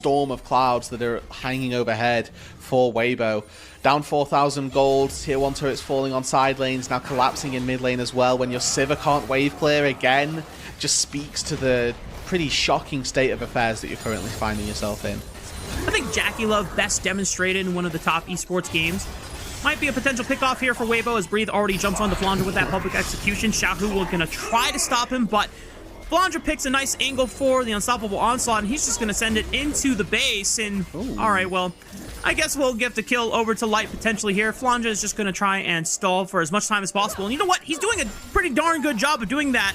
storm of clouds that are hanging overhead for Weibo. Down 4,000 gold, tier 1 turrets falling on side lanes, now collapsing in mid lane as well. When your Sivir can't wave clear again, just speaks to the pretty shocking state of affairs that you're currently finding yourself in. I think Jackie Love best demonstrated in one of the top esports games. Might be a potential pickoff here for Weibo as Breathe already jumps onto Flandre with that public execution. Xiaohu will gonna try to stop him, but Flandre picks a nice angle for the unstoppable onslaught, and he's just gonna send it into the base. And all right, well, I guess we'll give the kill over to Light potentially here. Flandre is just gonna try and stall for as much time as possible. And you know what? He's doing a pretty darn good job of doing that,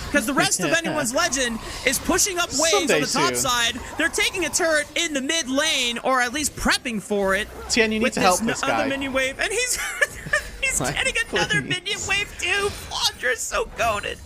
because the rest of anyone's legend is pushing up waves on the top side. They're taking a turret in the mid lane, or at least prepping for it. Tien, you need to help this guy. Other minion wave, and he's getting another minion wave too. Flandre's so goated.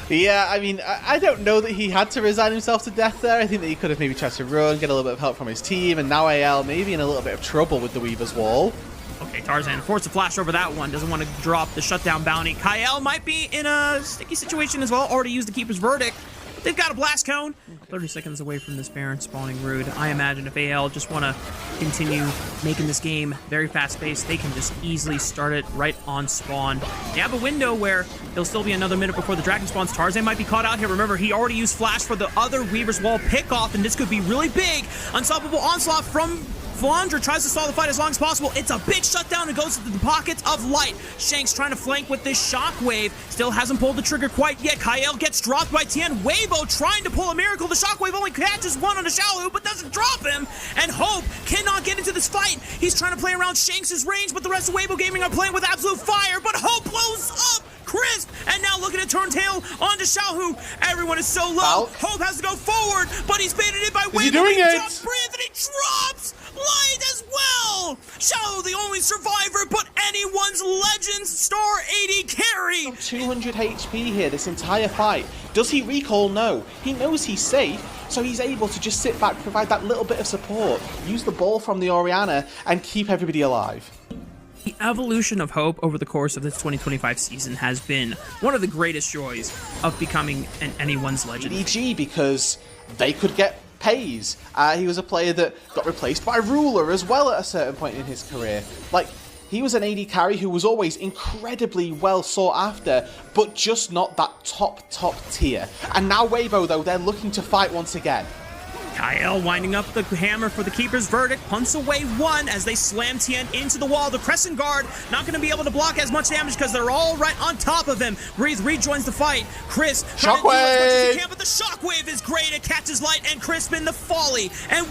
Yeah, I mean, I don't know that he had to resign himself to death there. I think that he could have maybe tried to run, get a little bit of help from his team, and now AL maybe in a little bit of trouble with the Weaver's Wall. Okay, Tarzan forced to flash over that one. Doesn't want to drop the shutdown bounty. Kael might be in a sticky situation as well. Already used the Keeper's Verdict. They've got a blast cone. 30 seconds away from this Baron spawning Rude. I imagine if AL just want to continue making this game very fast-paced, they can just easily start it right on spawn. They have a window where there'll still be another minute before the dragon spawns. Tarzan might be caught out here. Remember, he already used flash for the other Weaver's Wall pickoff, and this could be really big. Unstoppable onslaught from Flandre tries to stall the fight as long as possible. It's a big shutdown and goes to the pockets of Light. Shanks trying to flank with this shockwave. Still hasn't pulled the trigger quite yet. Kael gets dropped by Tien. Weibo trying to pull a miracle. The shockwave only catches one on the Xiaohu, but doesn't drop him. And Hope cannot get into this fight. He's trying to play around Shanks' range, but the rest of Weibo Gaming are playing with absolute fire. But Hope blows up. Crisp, and now looking to turn tail onto Xiaohu. Everyone is so low. Hope has to go forward, but he's baited in by Weibo. Is he doing it? And he drops Light as well. Xiaohu, the only survivor, but anyone's legend star 80 carry. 200 HP here this entire fight. Does he recall? No. He knows he's safe, so he's able to just sit back, provide that little bit of support, use the ball from the Orianna, and keep everybody alive. The evolution of Hope over the course of this 2025 season has been one of the greatest joys of becoming anyone's legend. WBG, because they could get pays. He was a player that got replaced by Ruler as well at a certain point in his career. Like, he was an AD carry who was always incredibly well sought after, but just not that top tier. And now Weibo, though, they're looking to fight once again. Kael winding up the hammer for the Keeper's Verdict, punts away one as they slam Tien into the wall. The Crescent Guard not going to be able to block as much damage because they're all right on top of him. Breathe rejoins the fight. Chris trying to do as much as he can, but the shockwave is great. It catches Light and Crisp in the folly. And